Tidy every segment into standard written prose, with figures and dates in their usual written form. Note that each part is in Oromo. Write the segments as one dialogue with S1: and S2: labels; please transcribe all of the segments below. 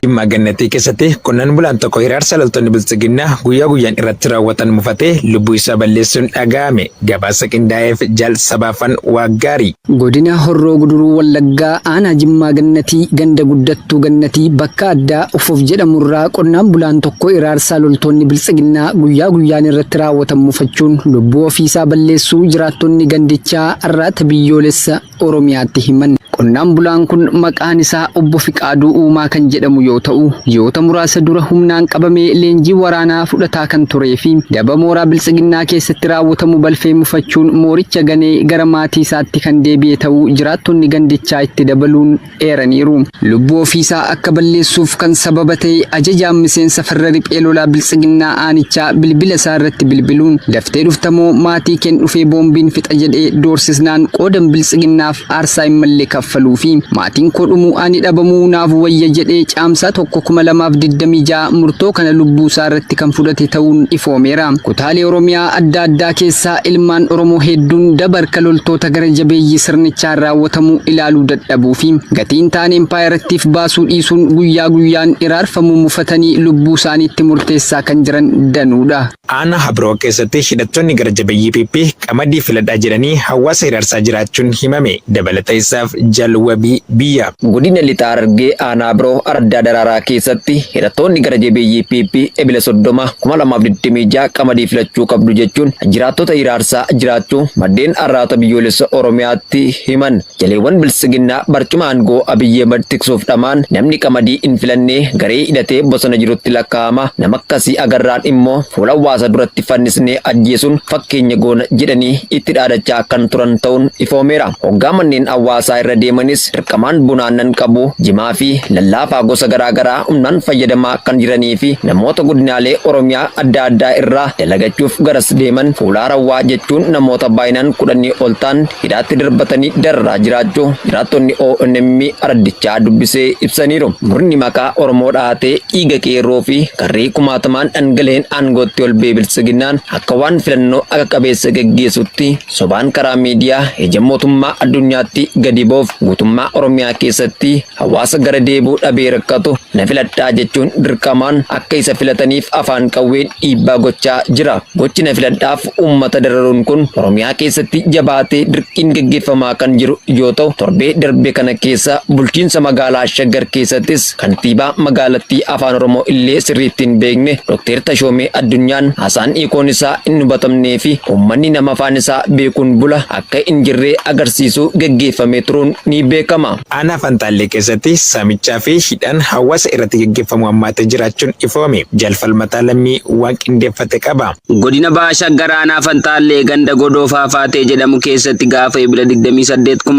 S1: Dhimma gannatii keessatti qonnaan bulaan tokko hiraarsa loltoonni biltsiginnaa guyyaa guyyaan irratti raawwatan mufatee lubbuu isaa balleessuun dhaga'ame. Gabaasa qindaa'eef Jaal Sabaafan Waaggaarii.
S2: Godina Horroo Guduruu Wallaggaa aanaa Jimmaa Gannatii ganda guddattuu Gannatii bakka addaa Ufuuf jedhamurraa qonnaan bulaan tokko hiraarsa loltoonni biltsiginnaa guyyaa guyyaan irratti raawwatan mufachuun lubbuu ofiisaa balleessuu jiraattonni gandichaa arraata biyyoolessa Oromiyaatti himan. Qonnaan bulaan kun maqaan isaa Obbo Fiqaaduu Uumaa kan jedhamu yoo ta'u, ji'oota muraasa dura humnaan qabamee leenjii waraanaa fudhataa kan turee fi daba mooraa biltsiginnaa keessatti raawwatamu balfee mufachuun mooricha ganee gara maatii isaatti kan deebi'e ta'uu jiraattonni gandichaa itti dabaluun eeraniiru. Lubbuu ofiisaa akka balleessuuf kan sababa ta'e ajajaan miseensa farra riphee lolaa biltsiginnaa aanichaa bilbila isaa irratti bilbiluun daftee dhuftamoo maatii keen dhufee boombiin fixa jedhee doorsisnaan qoodan biltsiginnaaf aarsaa hin malle kaffaluu fi maatiin koo dhumuu ani dhabamuu naaf wayya jedhee caamsaa 2026 murtoo kana lubbuu isaa irratti kan fudhate ta'uun ifoomeera. Kutaalee Oromiyaa adda addaa keessaa ilmaan Oromoo hedduun dabarka loltoota gara jabeeyyii sirnichaan raawwatamu ilaaluu dadhabuu fi gatiin taanee empaayerattiif baasuu dhiisuun guyyaa guyyaan iraarfamuu mufatanii lubbuu isaaniitti murteessaa kan jiran danuudha.
S1: Aanaa Habiroo keessatti hidhattoonni gara jabeeyyii PP qamadii filadhaa jedhanii hawaasa hiraarsaa jiraachuun himame. Dabalata isaaf Jalwabii Biyya.
S3: Godina Lixaa Harargee aanaa Habiroo Ardaa Daraaraa keessatti hidhattoonni gara jabeeyyii PP ebila 30 2026 qamadii filachuu qabdu jechuun jiraattota hiraarsaa jiraachuu maddeen arraata biyyoolessa Oromiyaatti himan. Jaleewwan biltsiginnaa barcuma aangoo Abiyyi Ahmed tiksuuf dhamaan namni qamadii hin filannee garee hidhatee bosona jirutti lakkaa'ama. Nama akkasii agarraan immoo fuula hawaasa duratti fannisnee ajjeesuun fakkeenya goona jedhanii itti dhaadachaa kan turan ta'uun ifoomeera. Hoggaa manneen hawaasaa irra deemanis dirqamaan bunaannan qabu jimaa fi lallaafaa gosa garaagaraa humnaan fayyadamaa kan jiranii fi namoota godinaalee Oromiyaa adda addaa irraa dalagachuuf garas deeman fuulaa rawwaa jechuun namoota baay'inaan 10 ol ta'an hidhaatti darbatanii dararaa jiraachuu jiraattonni ONM araddichaa dubbisee ibsaniiru. Murni maqaa Oromoo dhahatee dhiiga qeerroo fi qarree kumaatamaan dhangala'een aangootti ol ba'e biltsiginnaan akka waan filannoo akka qabeessa geggeessutti sobaan karaa miidiyaa ija mootummaa addunyaatti gadi boof guutummaa Oromiyaa keessatti hawaasa gara deebuu dhabee rakkatu na filadhaa jechuun dirqamaan akka isa filataniif afaan qawween dhiibbaa gochaa jira. Gochi na filadhaaf uummata dararuun kun Oromiyaa keessatti jabaatee dirqiin geggeeffamaa kan jiru yoo ta'u, torbee darbe kana keessa bulchiinsa magaalaa Shaggar keessattis kantiibaa magaalattii afaan Oromoo illee sirriitti hin beekne Dr. Tashoomee Addunyaan haasaan hiikoon isaa hin hubatamnee fi uummanni nama afaan isaa beekuun bula akka hin jirree agarsiisuu geggeeffamee turuun ni beekama.
S1: Aanaa Fantaallee keessatti saamichaa fi hidhaan hawaasa irratti geggeeffamu hammaatee jiraachuun ifoome. Jalfalmataa lammii waan qindeeffate qaba.
S4: Godina Bahaa Shaggar aanaa Fantaallee ganda Godoo Faafaatee jedhamu keessatti gaafa ebila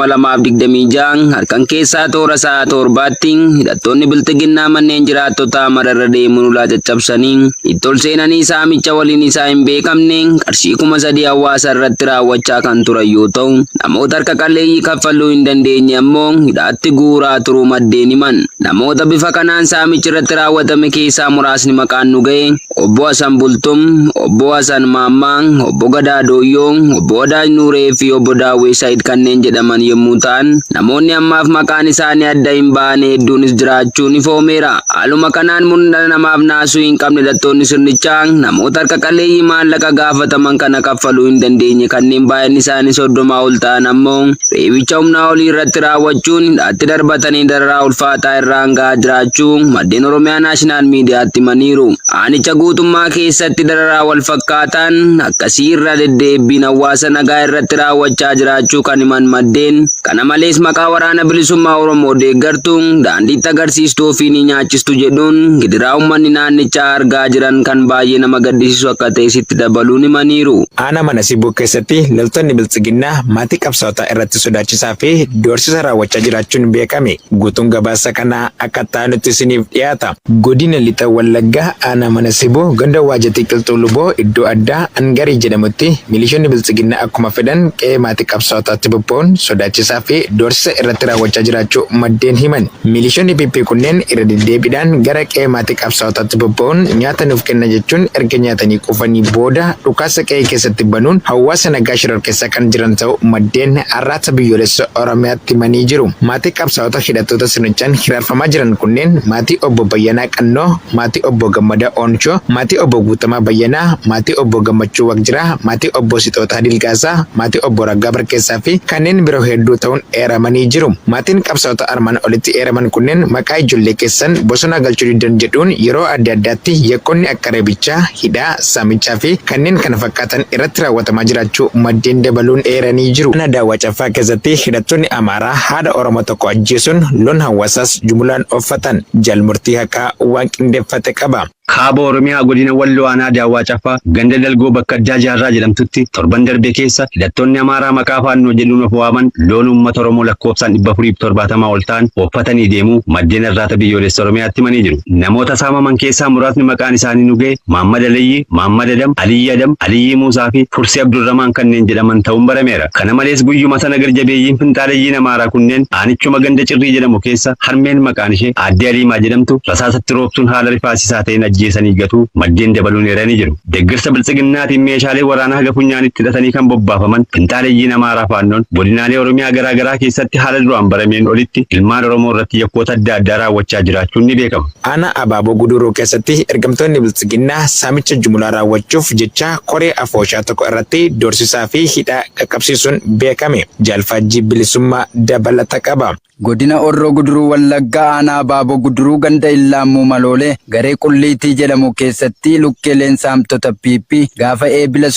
S4: 28/2026 halkan keessaa toora sa'a 7tti hidhattoonni biltsiginnaa manneen jiraattotaa mararra deemuun ulaa caccabsanii itti ol seenanii saamicha waliin isaa hin beekamne qarshii 3,000 hawaasa irratti raawwachaa kan turan yoo ta'u, namoota harka qalleeyyii kaffaluu hin dandeenye ammoo hidhaatti guuraa turuu maddeen himan. Namoota bifa kanaan saamichi irratti raawwatame keessaa muraasni maqaan nu ga'e Obbo Hasan Bultum, Obbo Hasan Maammaa, Obbo Gadaa Dooyyoo, Obbo Wadaaj Nuuree fi Obbo Daawwee Saayid kanneen jedhaman yommuu ta'an, namoonni ammaaf maqaan isaanii adda hin baane hedduunis jiraachuun ifoomeera. Haaluma kanaan murni dhala namaaf naasuu hin qabne hidhattoonni sirnichaa namoota harka qalleeyyii maallaqa gaafataman kana kaffaluu hin dandeenye kanneen baay'inni isaanii 30 ol ta'an ammoo reebicha humnaa olii irratti raawwachuun hidhaatti darbatanii dararaa ulfaataa irraan gahaa jiraachuu maddeen Oromiyaa Naashinaal Miidiyaatti himaniiru. Aanicha guutummaa keessatti dararaa wal fakkaataan akkasii irra deddeebiin hawaasa nagaa irratti raawwachaa jiraachuu kan himan maddeen. Kana malees maqaa waraana bilisummaa Oromoo deeggartuun daandiitti agarsiistuu fi ni nyaachistu jedhuun gidiraa uummanni naannichaa argaa jiran kan baay'ee nama gaddisiisu akka ta'e sitti dabaluun himaniiru.
S1: Aanaa mana Sibuu keessatti loltoonni biltsiginnaa maatii qabsaa'otaa irratti sodaachisaa fi doorsisa raawwachaa jiraachuun beekame. Guutuun gabaasa kanaa akka ta'anutti isiniif dhiyaata. Godina Lixa Wallaggaa aanaa mana Sibuu ganda Waajatii Qilxuu Luboo iddoo addaa Angarii jedhamutti milishoonni biltsiginnaa akkuma fedhan qe'ee maatii qabsaa'otaatti bobba'uun sodaachisaa fi doorsisa irratti raawwachaa jiraachuu maddeen himan. Milishoonni PP kunneen irra deddeebiidhaan gara qe'ee maatii qabsaa'otaatti bobba'uun nyaata nuuf kenna jechuun erga nyaatanii quufanii booda dhukaasa qe'ee keessatti banuun hawaasa nagaa shororkeessaa kan jiran ta'uu maddeen arraata biyyoolessa Oromiyaa Oromiyaatti himanii jiru. Maatii qabsaa'ota hidhattoota sirnichaan hiraarfamaa jiran kunneen maatii obbo Bayyanaa Qannoo, maatii obbo Gammadaa Oonchoo, maatii obbo Guutamaa Bayyanaa, maatii obbo Gammachuu Waqjiraa, maatii obbo Sixootaa Dilgaasaa, maatii obbo Raggaa Barkeessaa fi kanneen biroo hedduu ta'uun eeramanii jiru. Maatiin qabsaa'ota armaan olitti eeraman kunneen maqaa ijoollee keessan bosona galchuu diddan jedhuun yeroo adda addaatti yakkoonni akka reebichaa, hidhaa, saamichaa fi kanneen kana fakkaatan irratti raawwatamaa jiraachuu maddeen dabaluun eeranii jiru. Ana daawwaa caffaa keessatti hidhattoonni Amaaraa haadha Oromoo tokko ajjeesuun loon hawaasaas jumlaan uffatan jalmurtii haqaa waan qindeeffate qaba.
S5: Kaaba Oromiyaa godina Walloo Aanaa Daawwaa Caffaa ganda dalgoo bakka addaa jaarraa jedhamtutti torban darbe keessa hidhattoonni Amaaraa maqaa faannoo jedhuun of waaman loon uummata Oromoo lakkoofsaan 470 ol ta'an uffatanii deemuu maddeen irraata biyyoolessa Oromiyaatti himanii jiru. Namoota saamaman keessaa muraasni maqaan isaanii nugee Maammad Aliyyi, Maammad Adam, Aliyyi Adam, Aliyyi Muusaa fi Fursii Abdurramaan kanneen jedhaman ta'uun barameera. Kana malees guyyuma sana garjabeeyyiin finxaalayyiin Amaaraa kunneen aanichuma ganda Cirrii jedhamu keessa harmeen maqaan ishee Aaddee Aliimaa jedhamtu rasaasatti roobsuun haala rifaasisaa ta'een ajjeesanii gatu maddeen dabaluun eeranii jiru. Deeggarsa biltsiginnaatiin meeshaalee waraanaa haga funyaanitti hidhatanii kan bobbaafaman finxaalayyiin Amaaraa faannoon godinaalee Oromiyaa garaa garaa keessatti haala duraan barameen olitti ilmaan Oromoo irratti yakkoota adda addaa raawwachaa jiraachuun ni beekama.
S1: Aanaa Abaaboo Guduruu keessatti ergamtoonni biltsiginnaa saamicha jumlaa raawwachuuf jecha koree afooshaa tokko irratti doorsisaa fi hidhaa qaqqabsiisuun beekame. Jaalfaajjii bilisummaa dabalata qaba.
S6: Godina Orroo Guduruu Wallaggaa Aanaa Abaaboo Guduruu ganda Illaammuu Maloolee garee Qulliitii jedhamu keessatti lukkeeleen saamtota PP gaafa eebila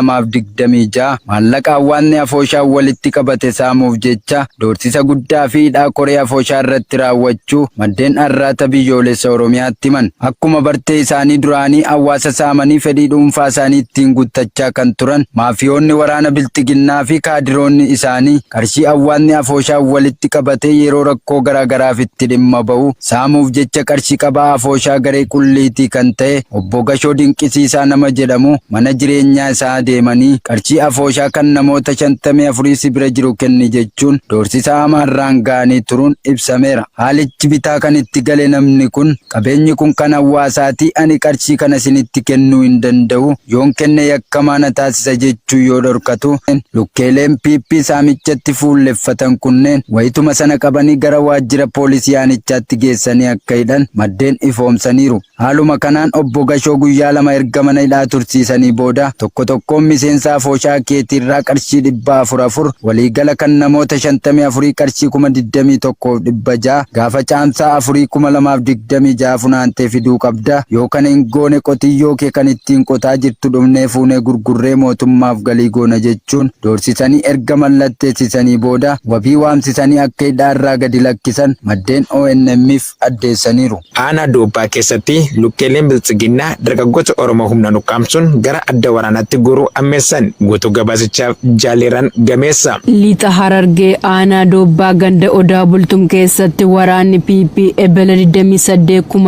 S6: 30/2026 maallaqa hawaasni afooshaa walitti qabate saamuuf jecha doorsisa guddaa fi hidhaa koree afooshaa irratti raawwachuu maddeen arraata biyyoolessa Oromiyaatti himan. Akkuma bartee isaanii duraanii hawaasa saamanii fedhii dhuunfaa isaanii ittiin guuttachaa kan turan maafiyoonni waraana bilxiginnaa fi kaadiroonni isaanii qarshii hawaasni afooshaa walitti qabatee yeroo rakkoo garaagaraaf itti dhimma ba'u saamuuf jecha qarshii qabaa afooshaa garee Qulliitii kan ta'e obbo Gashoo Dinqisiisaa nama jedhamu mana jireenyaa isaa deemanii qarshii afooshaa kan namoota 54 si bira jiru kenni jechuun doorsisa hamaarraan ga'anii turuun ibsameera. Haalichi bitaa kan itti gale namni kun qabeenyi kun kan hawaasaati ani qarshii kana isinitti kennuu hin danda'u yoon kenne yakkamaa na taasisa jechuu yoo dhorkatu lukkeeleen PP saamichatti fuulleffatan kunneen wayituma sana qabanii gara waajjira poolisii aanichaatti geessanii akka hidhan maddeen ifoomsaniiru. Haaluma kanaan obbo Gashoo guyyaa lama erga mana hidhaa tursiisanii booda tokkoon miseensa afooshaa keetiirraa qarshii 400 waliigala kan namoota 54 qarshii 21,600 gaafa caamsaa 4,2026 funaantee fiduu qabda yookaan hin goone qotiyyoo kee kan ittiin qotaa jirtu dhumnee fuunee gurgurree mootummaaf galii goona jechuun doorsisanii erga mallatteessisanii booda wabii waamsisanii akka hidhaarraa gadi lakkisan maddeen ONM'if addeessaniiru.
S1: Aanaa Doobbaa keessatti lukkeeleen biltsiginnaa dargaggoota Oromoo humnaan ukkaamsuun gara adda waraanaatti goruu ammeessan guutuu gabaasichaaf Jaaleeraan Gameessa.
S7: Lixa Harargee Aanaa Doobbaa ganda Odaa Bultum keessatti waraanni PP ebela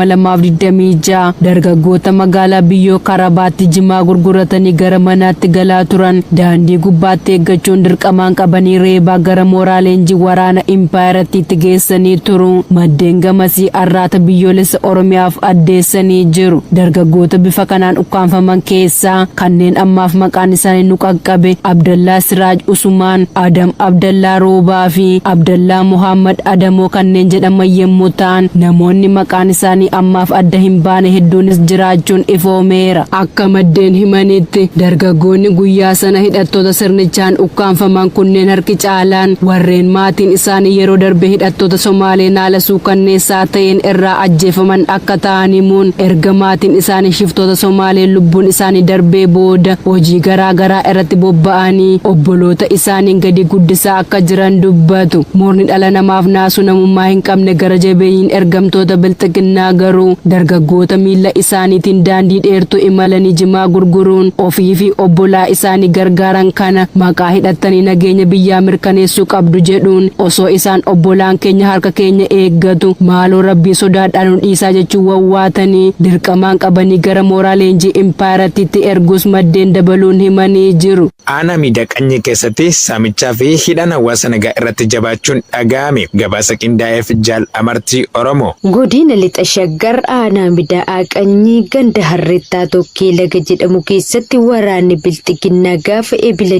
S7: 28/2026 dargaggoota magaalaa Biyyoo Karabaatti jimaa gurguratanii gara manaatti galaa turan daandii gubbaatti eeggachuun dirqamaan qabanii reebaa gara mooraa leenjii waraana impaayaratti itti geessanii turu. Maddeen gamasii arraata biyyoolessa Oromiyaaf addeessanii jiru. Dargaggoota bifa kanaan ukkaanfaman keessaa kanneen ammaaf maqaan isaanii nu qaqqabe Abdallaa Siraaj Usumaan, Adam Abdallaa Roobaa fi Abdallaa Muhammad Adamoo kanneen jedhaman yommuu ta'an namoonni maqaan isaanii ammaaf adda hin baane hedduunis jiraachuun ifoomeera. Akka maddeen himanitti dargaggoonni guyyaa sana hidhattoota sirnichaan ukkaanfaman kunneen harki caalaan warreen maatiin isaanii yeroo darbe hidhattoota Somaalee naala suukanneessaa ta'een irraa ajjeefaman akka ta'an himuun erga maatiin isaanii shiftoota Somaalee lubbuun isaanii darbee booda hojii garaa garaa irratti bobba'anii obboloota isaaniin gadi guddisaa akka jiran dubbatu. Murni dhala namaaf naasu namummaa hin qabne gara jabeeyyiin ergamtoota bilxiginnaa garuu dargaggoota miila isaaniitiin daandii dheertuu imalanii jimaa gurguruun ofii fi obbolaa isaanii gargaaran kana maqaa hidhattanii nageenya biyyaa mirkaneessuu qabdu jedhuun osoo isaan obbolaan keenya harka keenya eeggatu maaloo rabbii sodaadhaan nu dhiisaa jechuun wawwaatanii dirqamaan qabanii gara mooraa leenjii impaayiratiitti ergus maddeen dabaluun himanii jiru.
S1: Aanaa miidhaqanyii keessatti saamichaa fi hidhaan hawaasa nagaa irratti jabaachuun dhaga'ame. Gabaasa qindaa'eef Jaal Amartii Oromoo.
S8: Godina lixa shaggar aanaa miidhaqanyii ganda harreettaa tokkee laga jedhamu keessatti waraanni bilxiginnaa gaafa ebila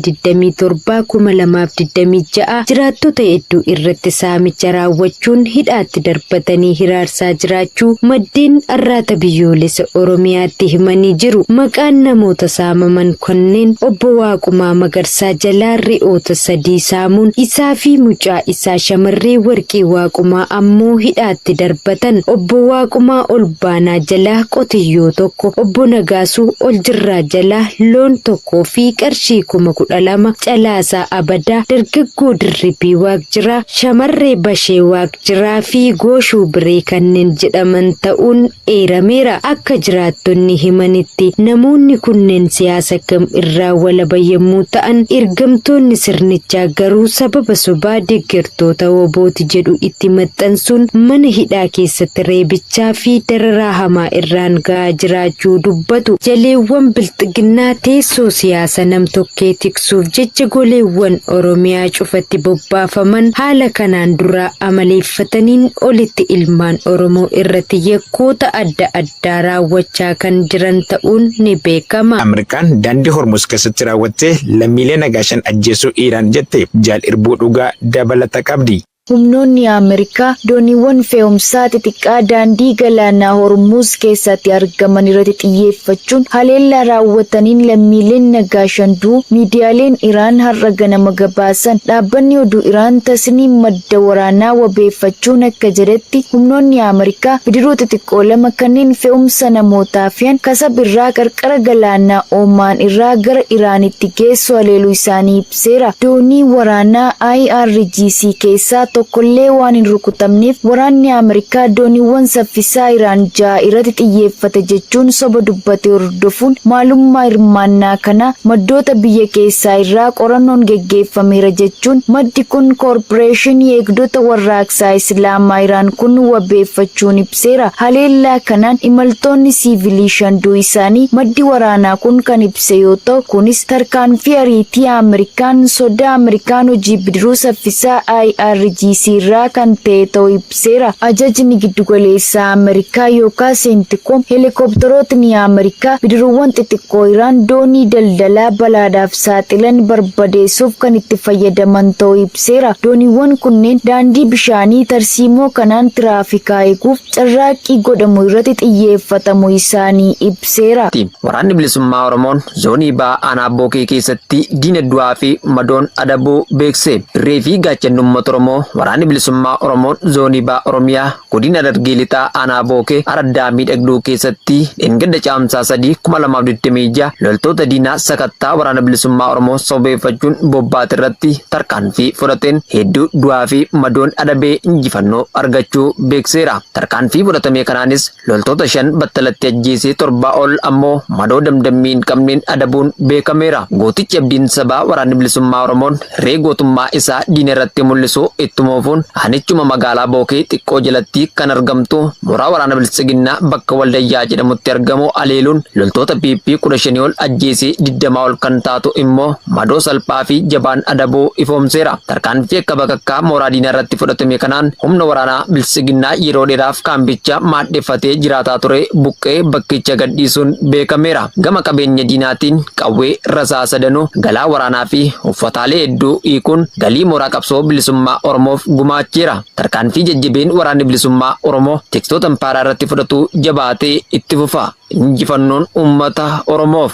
S8: 27/2026 jiraattota hedduu irratti saamicha raawwachuun hidhaatti darbatanii hiraarsaa jiraachuu maddeen arraata biyyoolessa Oromiyaatti himanii jiru. Maqaan namoota saamaman kanneen obbo Waaqumaa Magarsaa jalaa re'oota 3 saamuun isaa fi mucaa isaa shamarree Warqii Waaqumaa ammoo hidhaatti darbatan. Obbo Waaqumaa Olbaanaa jalaa qotiyyoo tokko, obbo Nagaasuu Oljirraa jalaa loon tokkoo fi qarshii 12,000 Calaasaa Abadaa, Dargaggoo Dirribii Waaqjiraa, shamarree Bashee Waaqjiraa fi Gooshuu Biree kanneen jedhaman ta'uun eerameera. Akka jiraattonni himanitti namoonni kunneen siyaasa kam irraa walaba yommuu ta'an ergamtoonni sirnichaa garuu sababa sobaa deeggartoota wobooti jedhu itti maxxansuun mana hidhaa keessatti reebichaa fi dararaa hamaa irraan gahaa jiraachuu dubbatu. Jaleewwan bilxiginnaa teessoo siyaasa nam-tokkee tiksuuf jecha goleewwan Oromiyaa cufatti bobbaafaman haala kanaan dura amaleeffataniin olitti ilmaan Oromoo irratti yakkoota adda addaa raawwachaa kan jiran ta'uun ni beekama.
S1: Ameerikaan daandii Hormuz keessatti raawwattee lammiilee nagaa ajjeesuu Iraan jette. Jaal Irbuu Dhugaa dabalata qabdi.
S9: Humnoonni Ameerikaa dooniiwwan fe'umsaa xixiqqaa daandii galaanaa Hormuz keessatti argaman irratti xiyyeeffachuun haleellaa raawwataniin lammiileen nagaa 5 miidiyaaleen Iraan har'a ganama gabaasan. Dhaabbanni oduu Iraan Tasniim madda waraanaa wabeeffachuun akka jedhetti humnoonni Ameerikaa bidiruu xixiqqoo 2 kanneen fe'umsa namootaa fe'an kasab irraa qarqara galaanaa Oomaan irraa gara Iraanitti geessu haleeluu isaanii ibseera. Doonii waraanaa IRGC keessaa tokkollee waan hin rukutamneef waraanni Ameerikaa dooniiwwan saffisaa Iraan 6 irratti xiyyeeffate jechuun soba dubbate hordofuun maalummaa hirmaannaa kana maddoota biyya keessaa irraa qorannoon geggeeffameera jechuun maddi kun koorporeeshinii eegdota warraaqsaa Islaamaa Iraan kun wabeeffachuun ibseera. Haleellaa kanaan imaltoonni siivilii 5 isaanii maddi waraanaa kun kan ibse yoo ta'u kunis tarkaanfii ariitii Ameerikaan sodaa Ameerikaan hojii bidiruu saffisaa IRGC irraa kan ta'e ta'uu ibseera. Ajajni giddugaleessaa Ameerikaa yookaan Seentiikoom heelikoopterootni Ameerikaa bidiruuwwan xixiqqoo Iraan doonii daldalaa balaadhaaf saaxilan barbadeessuuf kan itti fayyadaman ta'uu ibseera. Dooniiwwan kunneen daandii bishaanii tarsiimoo kanaan tiraafikaa eeguuf carraaqqii godhamu irratti xiyyeeffatamu isaanii ibseera.
S3: Waraanni bilisummaa Oromoon zoonii ba'aa aanaa bookee keessatti diina du'aa fi madoon adabuu beekse. Birree fi gaachanni uummata Oromoo waraanni bilisummaa Oromoon zoonii ba'aa Oromiyaa godina Dargee lixaa aanaa bookee araddaa miidhagduu keessatti dheengadda caamsaa 3/2026 loltoota diinaa sakattaa waraana bilisummaa Oromoo sobeeffachuun bobbaate irratti tarkaanfii fudhateen hedduu du'aa fi madoon adabee injifannoo argachuu beekseera. Tarkaanfii fudhatame kanaanis loltoota 5 battalatti ajjeesee 7 ol ammoo madoo damdammii hin qabneen adabuun beekameera. Gootichi abdiin sabaa waraanni bilisummaa Oromoon reegootummaa isaa diina irratti mul'isu ittuma fufuun anichuma magaalaa bookee xiqqoo jalatti kan argamtu mooraa waraana bilisiginnaa bakka Waldayyaa jedhamutti argamu aleeluun loltoota PP 15 ol ajjeesee 20 ol kan taatu immoo madoo salphaa fi jabaan adabuu ifoomseera. Tarkaanfii akka bakakkaa mooraa diinaa irratti fudhatame kanaan humna waraanaa bilisiginnaa yeroo dheeraaf kaambicha maadheffatee jiraataa ture buqqee bakkicha gadhiisuun beekameera. Gama qabeenya diinaatiin qawwee rasaasa danuu galaa waraanaa fi uffataalee hedduu hiikuun galii mooraa qabsoo bilisummaa Oromoof gumaacheera. Tarkaanfii jajjabeen waraanni bilisummaa Oromoo tikstoota impaaraa irratti fudhatu jabaatee itti fufa. Injifannoon uummata Oromoof.